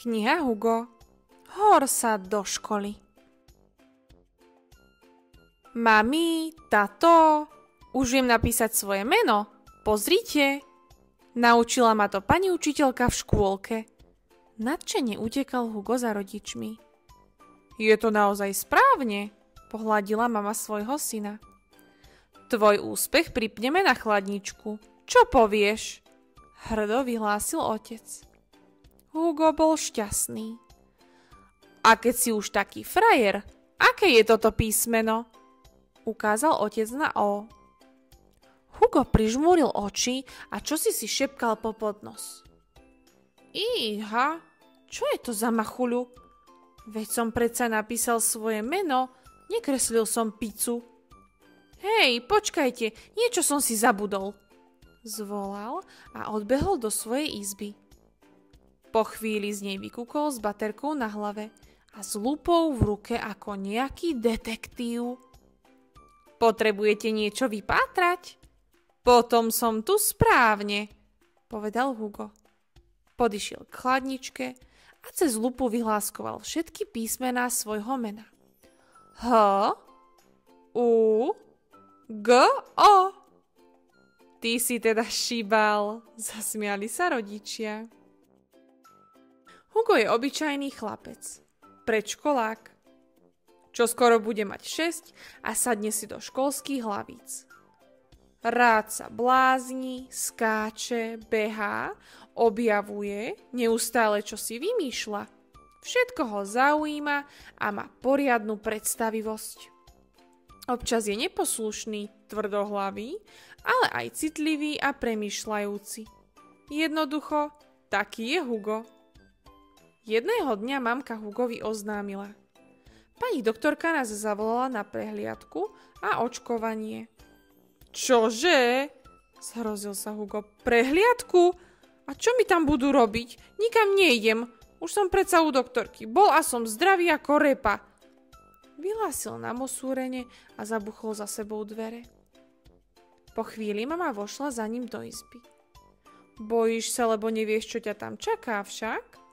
Kniha Hugo. Hor sa do školy. Mami, tato, už viem napísať svoje meno. Pozrite. Naučila ma to pani učiteľka v škôlke. Nadšene utekal Hugo za rodičmi. Je to naozaj správne, pohľadila mama svojho syna. Tvoj úspech pripneme na chladničku. Čo povieš? Hrdo vyhlásil otec. Hugo bol šťastný. A keď si už taký frajer, aké je toto písmeno? Ukázal otec na O. Hugo prižmúril oči a čosi si šepkal po podnos. Iha, čo je to za machuľu? Veď som predsa napísal svoje meno, nekreslil som pizzu. Hej, počkajte, niečo som si zabudol. Zvolal a odbehol do svojej izby. Po chvíli z nej vykúkol s baterkou na hlave a s lupou v ruke ako nejaký detektív. Potrebujete niečo vypátrať? Potom som tu správne, povedal Hugo. Podišiel k chladničke a cez lupu vyhláskoval všetky písmená svojho mena. H, U, G, O. Ty si teda šíbal, zasmiali sa rodičia. Hugo je obyčajný chlapec, predškolák, čo skoro bude mať 6 a sadne si do školských hlavíc. Rád sa blázni, skáče, behá, objavuje, neustále čo si vymýšľa. Všetko ho zaujíma a má poriadnu predstavivosť. Občas je neposlušný, tvrdohlavý, ale aj citlivý a premýšľajúci. Jednoducho, taký je Hugo. Jedného dňa mamka Hugovi oznámila. Pani doktorka nás zavolala na prehliadku a očkovanie. Čože? Zhrozil sa Hugo. Prehliadku? A čo mi tam budú robiť? Nikam nejdem. Už som predsa u doktorky. Bol a som zdravý ako repa. Vyhlásil na mosúrene a zabuchol za sebou dvere. Po chvíli mama vošla za ním do izby. Bojíš sa, lebo nevieš, čo ťa tam čaká však?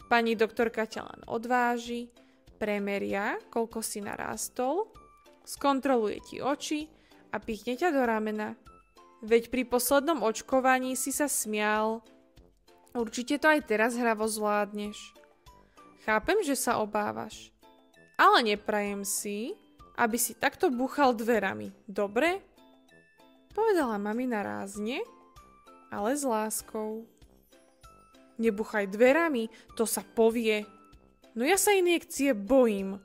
Pani doktorka ťa len odváži, premeria, koľko si narástol, skontroluje ti oči a pichne ťa do ramena. Veď pri poslednom očkovaní si sa smial. Určite to aj teraz hravo zvládneš. Chápem, že sa obávaš. Ale neprajem si, aby si takto búchal dverami. Dobre? Povedala mamina rázne, ale s láskou. Nebuchaj dverami, to sa povie. No ja sa injekcie bojím.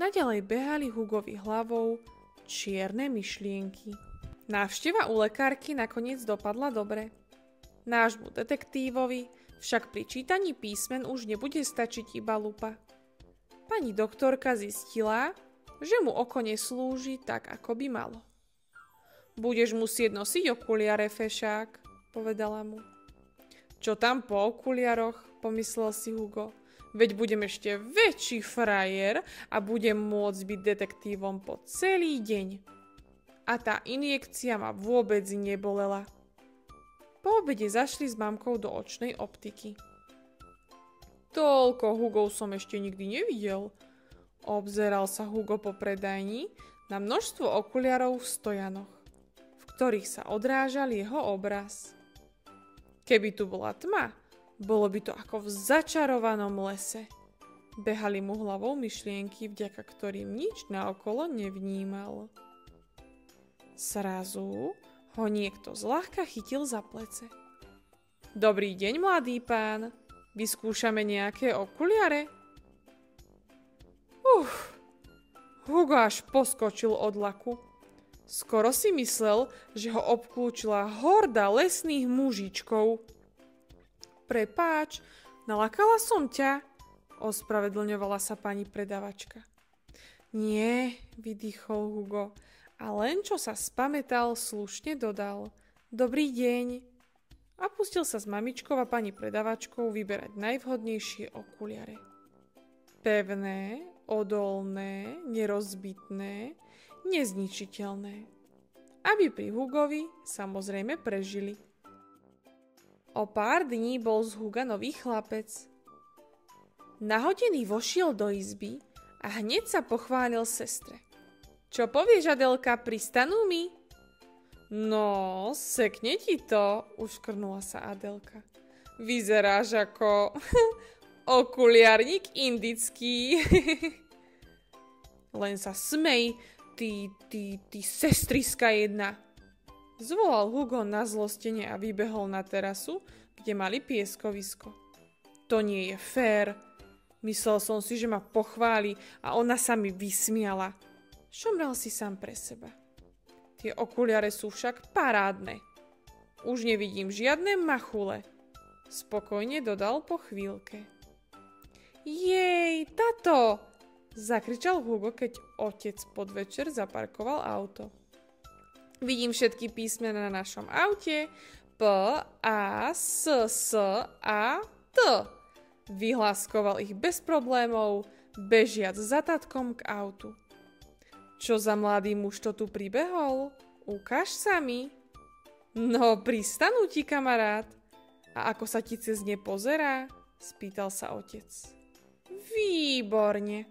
Naďalej behali Hugovi hlavou čierne myšlienky. Návšteva u lekárky nakoniec dopadla dobre. Nášmu detektívovi však pri čítaní písmen už nebude stačiť iba lupa. Pani doktorka zistila, že mu oko neslúži tak, ako by malo. Budeš musieť nosiť okuliare, fešák, povedala mu. Čo tam po okuliaroch, pomyslel si Hugo. Veď budem ešte väčší frajer a budem môcť byť detektívom po celý deň. A tá injekcia ma vôbec nebolela. Po obede zašli s mamkou do očnej optiky. Toľko Hugov som ešte nikdy nevidel. Obzeral sa Hugo po predajni na množstvo okuliarov v stojanoch, v ktorých sa odrážal jeho obraz. Keby tu bola tma, bolo by to ako v začarovanom lese. Behali mu hlavou myšlienky, vďaka ktorým nič naokolo nevnímal. Zrazu ho niekto zľahka chytil za plece. Dobrý deň, mladý pán. Vyskúšame nejaké okuliare? Hugo až poskočil od laku. Skoro si myslel, že ho obklúčila horda lesných mužičkov. Prepáč, nalakala som ťa, ospravedlňovala sa pani predavačka. Nie, vydýchol Hugo a len čo sa spamätal, slušne dodal. Dobrý deň. A pustil sa s mamičkou a pani predavačkou vyberať najvhodnejšie okuliare. Pevné, odolné, nerozbitné, nezničiteľné. Aby pri Hugovi samozrejme prežili. O pár dní bol z Huga nový chlapec. Nahodený vošiel do izby a hneď sa pochválil sestre. Čo povieš, Adelka, pristanú mi? No, sekne ti to, uškrnula sa Adelka. Vyzeráš ako okuliarník indický. Len sa smej, ty sestriska jedna. Zvolal Hugo na zlostenie a vybehol na terasu, kde mali pieskovisko. To nie je fér. Myslel som si, že ma pochváli a ona sa mi vysmiala. Šomral si sám pre seba. Tie okuliare sú však parádne. Už nevidím žiadne machule. Spokojne dodal po chvíľke. Jej, tato! Zakričal Hugo, keď otec podvečer zaparkoval auto. Vidím všetky písmená na našom aute. P, A, S, A, T. Vyhláskoval ich bez problémov, bežiac za tatkom k autu. Čo za mladý muž to tu pribehol? Ukáž sa mi. No, pristanú ti, kamarát. A ako sa ti cez ne pozerá? Spýtal sa otec. Výborne.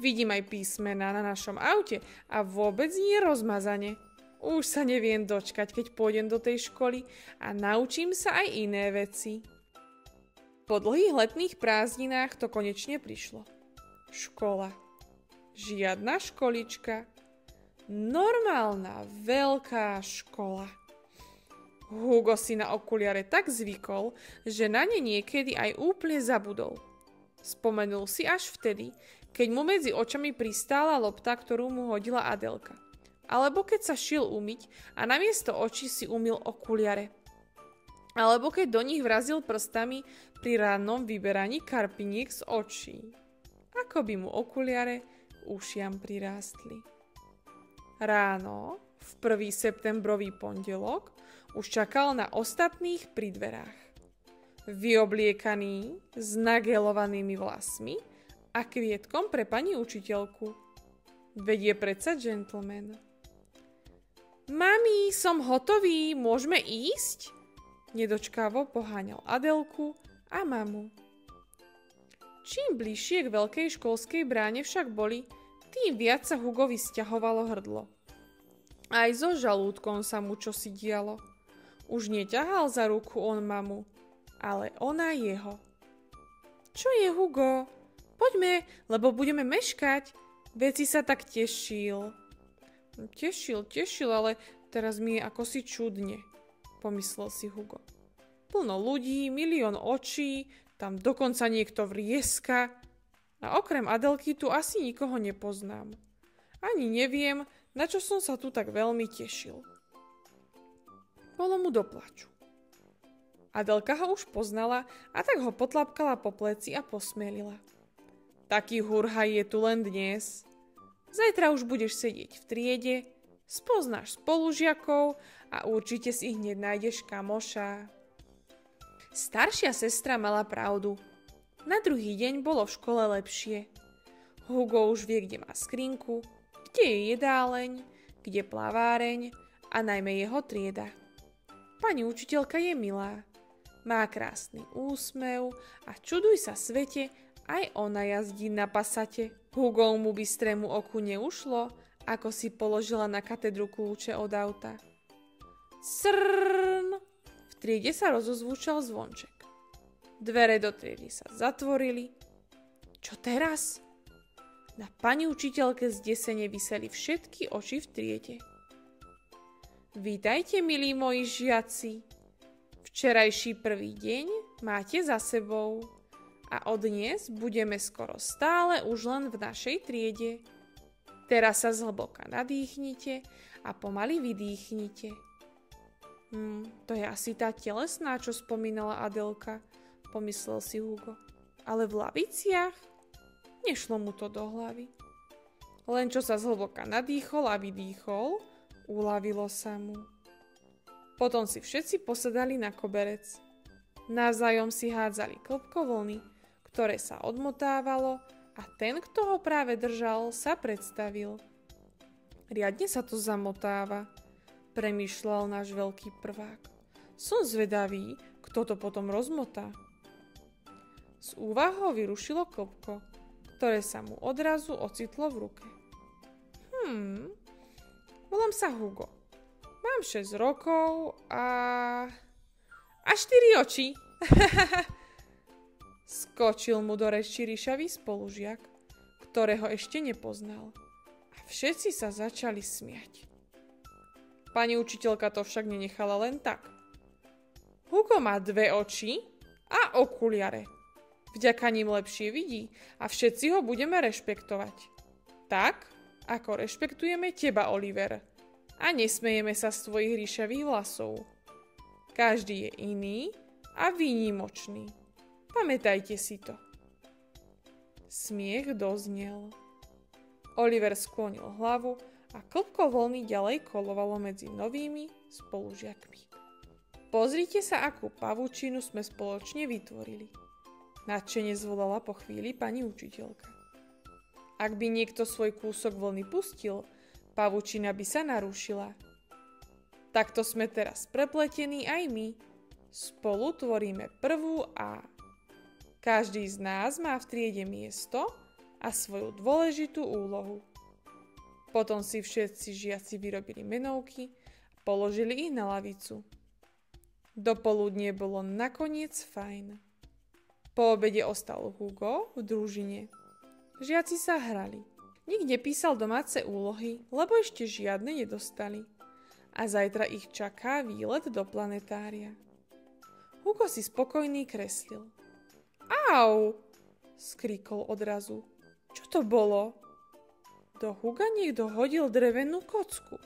Vidím aj písmená na našom aute a vôbec nie rozmazane. Už sa neviem dočkať, keď pôjdem do tej školy a naučím sa aj iné veci. Po dlhých letných prázdninách to konečne prišlo. Škola. Žiadna školička. Normálna, veľká škola. Hugo si na okuliare tak zvykol, že na ne niekedy aj úplne zabudol. Spomenul si až vtedy, keď mu medzi očami pristála lopta, ktorú mu hodila Adelka. Alebo keď sa šiel umyť a namiesto očí si umyl okuliare. Alebo keď do nich vrazil prstami pri rannom vyberaní karpiniek z očí. Ako by mu okuliare ušiam prirástli. Ráno, v 1. septembrový pondelok, už čakal na ostatných pri dverách. Vyobliekaný, s nagelovanými vlasmi a kvietkom pre pani učiteľku. Veď je predsa gentleman. Mami, som hotový, môžeme ísť? Nedočkávo poháňal Adelku a mamu. Čím bližšie k veľkej školskej bráne však boli, tým viac sa Hugovi sťahovalo hrdlo. Aj so žalúdkom sa mu čosi dialo. Už neťahal za ruku on mamu, ale ona jeho. Čo je, Hugo? Poďme, lebo budeme meškať. Veci sa tak tešil. Tešil, ale teraz mi je akosi čudne, pomyslel si Hugo. Plno ľudí, milión očí, tam dokonca niekto vrieska. A okrem Adelky tu asi nikoho nepoznám. Ani neviem, na čo som sa tu tak veľmi tešil. Bolo mu do plaču. Adelka ho už poznala a tak ho potlapkala po pleci a posmelila. Taký hurhaj je tu len dnes. Zajtra už budeš sedieť v triede, spoznáš spolužiakov a určite si hneď nájdeš kamoša. Staršia sestra mala pravdu. Na druhý deň bolo v škole lepšie. Hugo už vie, kde má skrinku, kde je jedáleň, kde plaváreň a najmä jeho trieda. Pani učiteľka je milá, má krásny úsmev a čuduj sa svete, aj ona jazdí na pasate. Hugo mu bystrému oku neušlo, ako si položila na katedru kľúče od auta. Srrrn! V triede sa rozozvúčal zvonček. Dvere do triedy sa zatvorili. Čo teraz? Na pani učiteľke zdesene viseli všetky oči v triede. Vítajte, milí moji žiaci. Včerajší prvý deň máte za sebou. A od dnes budeme skoro stále už len v našej triede. Teraz sa zhlboka nadýchnite a pomaly vydýchnite. To je asi tá telesná, čo spomínala Adelka, pomyslel si Hugo. Ale v laviciach? Nešlo mu to do hlavy. Len čo sa zhlboka nadýchol a vydýchol, uľavilo sa mu. Potom si všetci posedali na koberec. Navzájom si hádzali klbko vlny, ktoré sa odmotávalo a ten, kto ho práve držal, sa predstavil. Riadne sa to zamotáva, premýšľal náš veľký prvák. Som zvedavý, kto to potom rozmotá. Z úvahou vyrušilo klpko, ktoré sa mu odrazu ocitlo v ruke. Volám sa Hugo. Mám 6 rokov a 4 oči. Skočil mu do reči ríšavý spolužiak, ktorého ešte nepoznal. A všetci sa začali smiať. Pani učiteľka to však nenechala len tak. Hugo má 2 oči a okuliare. Vďaka nim lepšie vidí a všetci ho budeme rešpektovať. Tak, ako rešpektujeme teba, Oliver. A nesmejeme sa z tvojich ríšavých vlasov. Každý je iný a výnimočný. Pamätajte si to. Smiech doznel. Oliver sklonil hlavu a klpko vlny ďalej kolovalo medzi novými spolužiakmi. Pozrite sa, akú pavučinu sme spoločne vytvorili. Nadšene zvolala po chvíli pani učiteľka. Ak by niekto svoj kúsok vlny pustil, pavučina by sa narušila. Takto sme teraz prepletení aj my. Spolu tvoríme prvú A. Každý z nás má v triede miesto a svoju dôležitú úlohu. Potom si všetci žiaci vyrobili menovky a položili ich na lavicu. Dopoludnie bolo nakoniec fajn. Po obede ostal Hugo v družine. Žiaci sa hrali. Nik nepísal domáce úlohy, lebo ešte žiadne nedostali. A zajtra ich čaká výlet do planetária. Hugo si spokojný kreslil. Au! Skríkol odrazu. Čo to bolo? Do Huga niekto hodil drevenú kocku.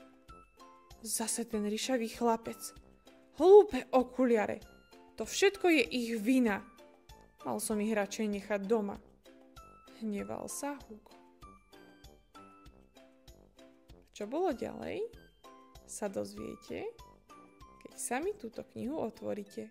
Zase ten ryšavý chlapec. Hlúpe okuliare. To všetko je ich vina. Mal som ich radšej nechať doma. Hneval sa Hugo. Čo bolo ďalej, sa dozviete, keď sami túto knihu otvoríte.